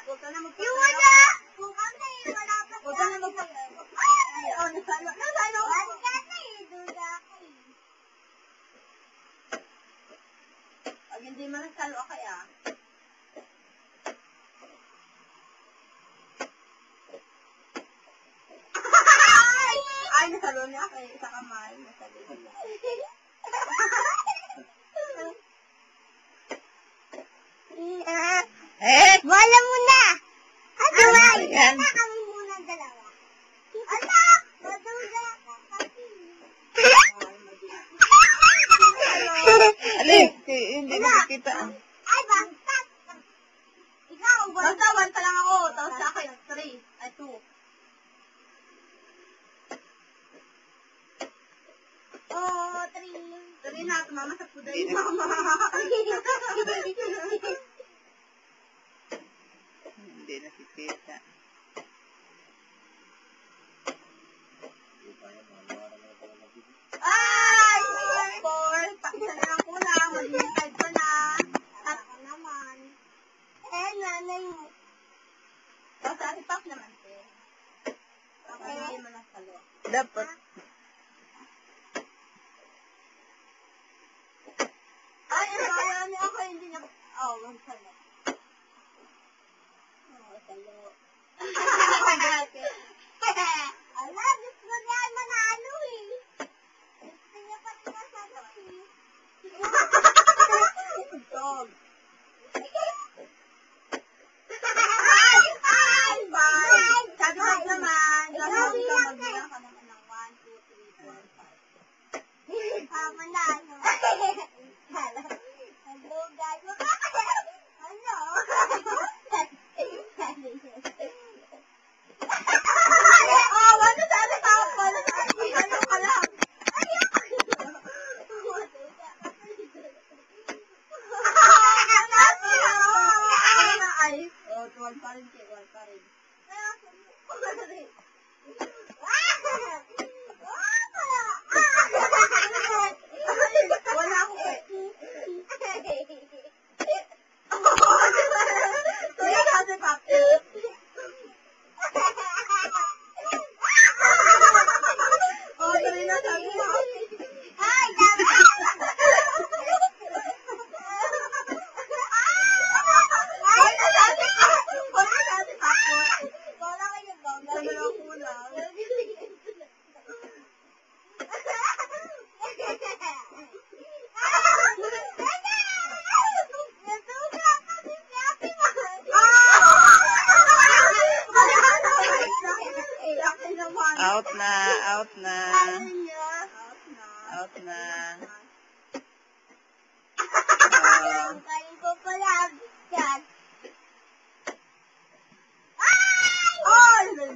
Huwag ka na magpapalaro. Yung wala! Kung kami, wala pa Huwag ka na magpapalaro. Ay, nasalo. Nasalo. Wala ka eh, duda ka eh. Pag hindi mo nasalo ka kaya. Ay, nasalo niya kay isa kamay. Nasalo niya. Wala mo na! Ano ba? Yan. Wala kami muna dalawa. Ala! Maduda ka kasi. Alin? Hindi nakikita. Ay, basta! Ikaw, Basta 1 pa lang ako. Tapos sa akin, 3. Ay, 2. Oh, 3. 3 na. Tumama sa puday. Hindi Mama. Hindi nakikita. Ay! 4. Pakisa na lang kulang. Mag-5 ko na. Ako naman. Eh, nanay mo. Tapos sa ating pack naman, te. Tapos hindi mo nasalo. Dapat. Ay, ano niya ako, hindi niya. Oh, masalo. Oh, masalo. Ala, gusto niya manalo eh. Gusto niya pa rin masalo eh. Dog. Ay! Ay! Bye! Sabi ko naman, Ikaw sabi ko bilang magbilang ka naman ng 1, 2, 3, 4, 5. Manalo. Hello, guys. Hello. Oh, wala sa ating tapon. Ano ka lang? Ay, oh, 12 pa rin, 12 pa rin. Wala ako eh. Tuloy ka sa papel. Oh, tuloy na sabi mo. Ay, dami. Ay, nasabi ko. Wala sa ating papel. Wala kayo ba? Sabi lang kulang. Out na, out na. Out na. Kain ko pala. Yan.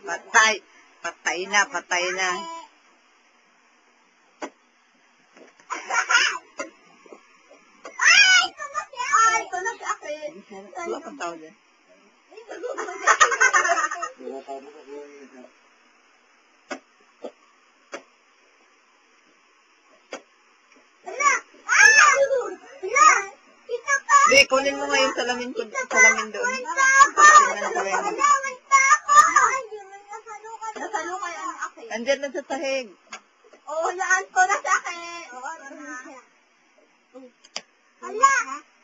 Patay. Patay na, patay na. Ay! Tumasya! Ay, ito na si akin. Wala kang tao dyan. Hala! Ay! Hala! Kita pa! Hindi, kunin mo nga yung salamin ko. Salamin doon. Tingnan ko yung... Alawan pa ako! Ay, di man nasalo ka na. Nasalo kaya ni akin. Andyan na sa sahig. Oo, laan ko na sa akin. Oo, na. Hala!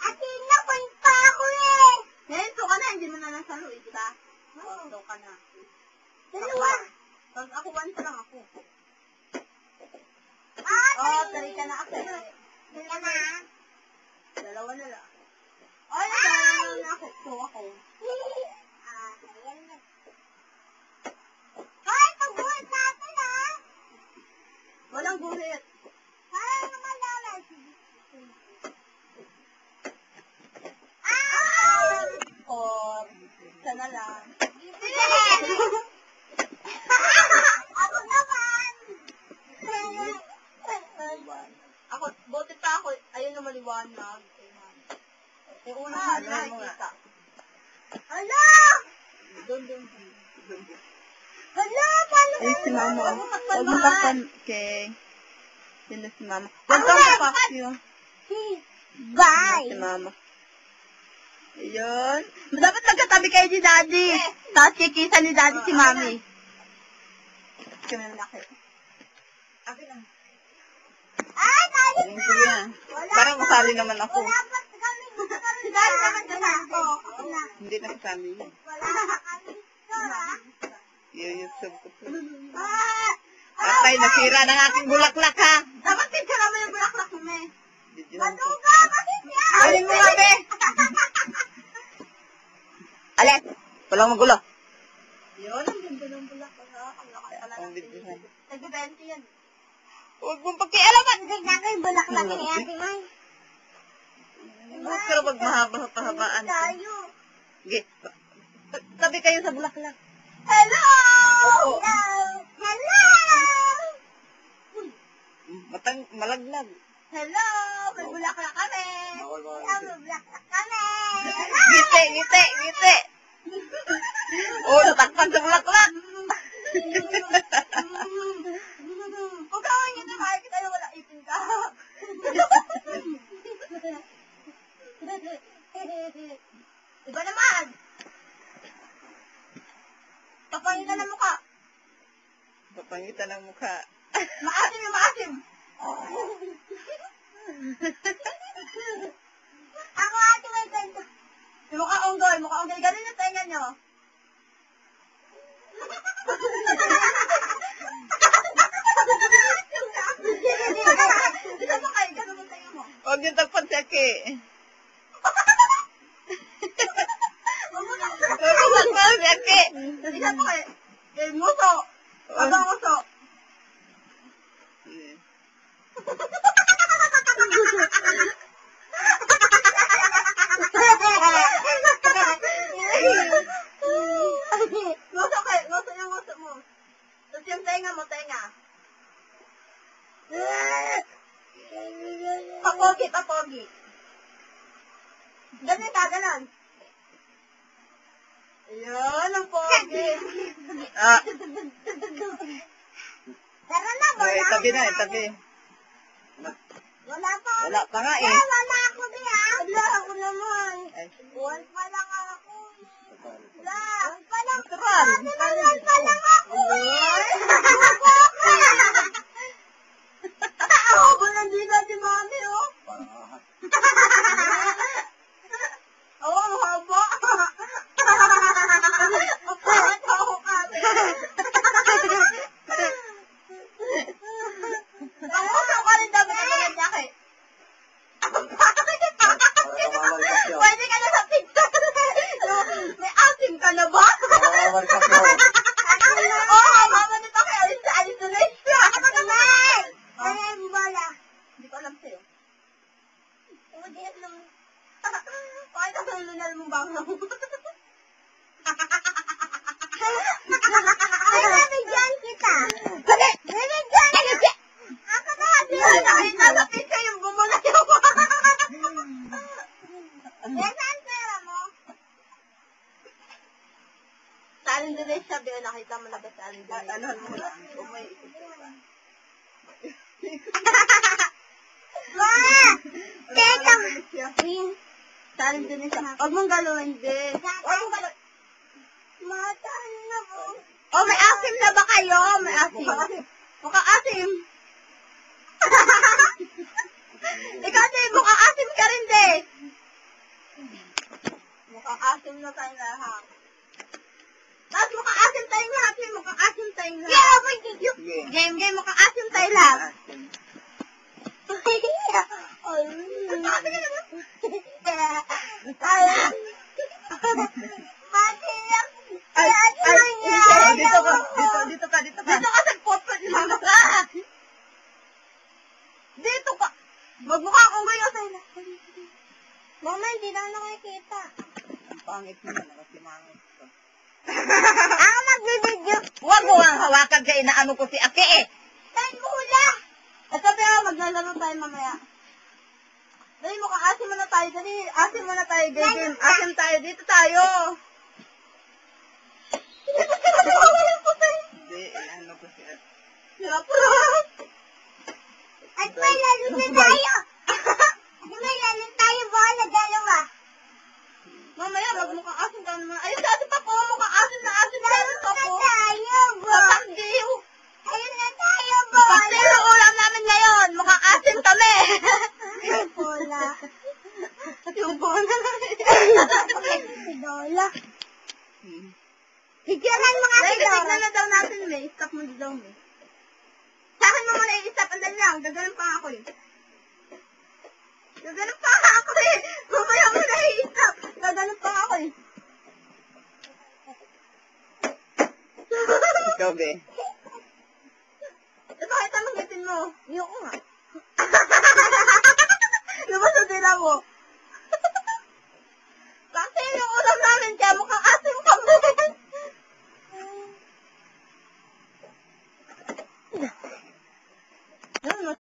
Atin na point pa ako eh! Ito ka na, hindi mo na nasalo eh, di ba? Oo, ito ka na. Dalawa! Pag ako, 1 pa lang ako. Ah, Oo, 3 ka na ako. Dalawa na. Dalawa na lang. Ay, dalawa na ako. So, ako. Ah, ayan na. Ay, pagbuhat natin ah! Walang guhit. Parang naman lalas. Ah! 4. Isa na lang. Ako naman! Ako, buti pa ako. Ayun na maliwanag. Yung una Ah, ko ano mo nakikita. Hala! Doon. Hala! Paano Ay, si mama. Huwag mo Huwag mo takpan. takpan. Okay. Sino si mama? Huwag kang kapakyo. Bye! Si mama. Ayun. Dapat nagkatabi magkatabi kayo ni Daddy. Tapos kikisa ni Daddy si Mami. Kami ang laki. Akin lang. Ay, tayo Sige na. Parang masali naman ako. Wala pa kami. Si Daddy naman ka na. Oo, ako na. Hindi na kasali yun. Wala pa kami. Sora. YouTube ko po. Ah! Patay, nasira ng aking bulaklak ha. Dapat picture mo yung bulaklak mo, me. Video lang po. Matuga kasi siya. Alin mo nga, be. Alis! Walang magulo. Yun, ang ganda ng bulaklak. Ang laki pala Ang ng video yan. Nag-20 yan. Huwag mong pakialaman. Tignan ko yung bulaklak ni Ate May. Pero pag mahaba-pahabaan. Tayo. Sige. Tabi kayo sa bulaklak. Hello! Hello! Hello! Malaglag. Hello! May bulaklak kami. Hello, may bulaklak kami. Ngiti, ngiti, ngiti. Oh, natakpan sa bulaklak. Huwag ka nga nito, kahit kita wala ipin ka. Diba naman? Papangitan ng mukha. Papangitan ng mukha. Maasim yung maasim. Ako Ate May ganito. Mukha unggoy. Ganun yung tenga nyo. Isa pa kayo, ganun yung tenga mo. Huwag yung takpan si Aki. Huwag yung takpan si Aki. Isa pa kayo. Muso. Abang muso. Muso kayo. Muso yung muso mo. Tapos yung tenga mo, tenga. Papogi, papogi. Ganun ka, ganun. Ayun, ang pogi. Ah, Tara na, wala. tabi na, tabi. Wala pa. Wala pa nga eh. Wala ako niya. Wala, ako naman. Ay, One pa lang ako. Wala. One pa lang. natural. One pa lang ako. Ako, nandito si Mami, oh. Oo, ang haba. Ako kami. Ako ka rin dapat na magandaki. Pwede ka na sa pizza. May asim ka na ba? Oo, mama nito kay Alice Tulis. Ako naman. Ano yung bola? Hindi ko alam sa'yo. Hindi lang. Bakit ako yung lunal mong banglaw? Ay, nabigyan kita. Dali! Nabigyan kita. Ako na. Nakita sa pizza yung bumula yung Saan pera mo? Sa Aling Tulis sabi, nakita mo na ba sa Aling Tulis? Ano mo lang? Kung may isip ka. Ma! Teka. Sa Aling Tulis. Huwag mong galawin, din. Huwag mong galawin. Mataan na po. Oh, may asim na ba kayo? May asim. Mukhang asim. Ikaw din, mukhang asim ka rin, de. Mukhang asim na tayo lahat. Tapos mukhang asim tayong lahat, eh. Mukhang asim tayong lahat. Yeah, may gigyo. Sige. Game, mukhang asim tayo lahat. Dito ka. Dito ka. Dito ka sa potpot lang ka. Dito ka. Magmukha akong gayo sa'yo na. Mama, hindi na ako nakikita. Ang pangit mo na nakasimangit ko. Ako magbibidyo. Huwag mo ang hawakan kaya inaano ko si Aki eh. Saan mo hula? Ito pero maglalaro tayo mamaya. Dali, mukhang asim mo na tayo. Dali, asim mo na tayo. Game. Asim tayo. Dito tayo. Hindi, inaano ko si Aki. Napurot. At may lalo na tayo. At may lalo tayo bola, dalawa. Mamaya, magmukhang asin ka naman. Ayun, dati pa po, mukhang asin na asin. Dati pa po. Tayo, boy. Papagdiw. Ayun na tayo, boy. Pastel ang ulam namin ngayon. Mukhang asin kami. Bola. Yung bola na. Si Dola. Hmm. Picturean mo nga si Dahil Dora. tignan na daw natin, May. Stop mo daw, May. Sa akin mo muna i-stop. Andan lang. Gaganon pa ako eh. Gaganon pa ako eh. Mamaya mo na i-stop. Gaganon pa ako eh. Ikaw, be. Bakit anong ngipin mo? Ayoko nga. Diba sa dila mo?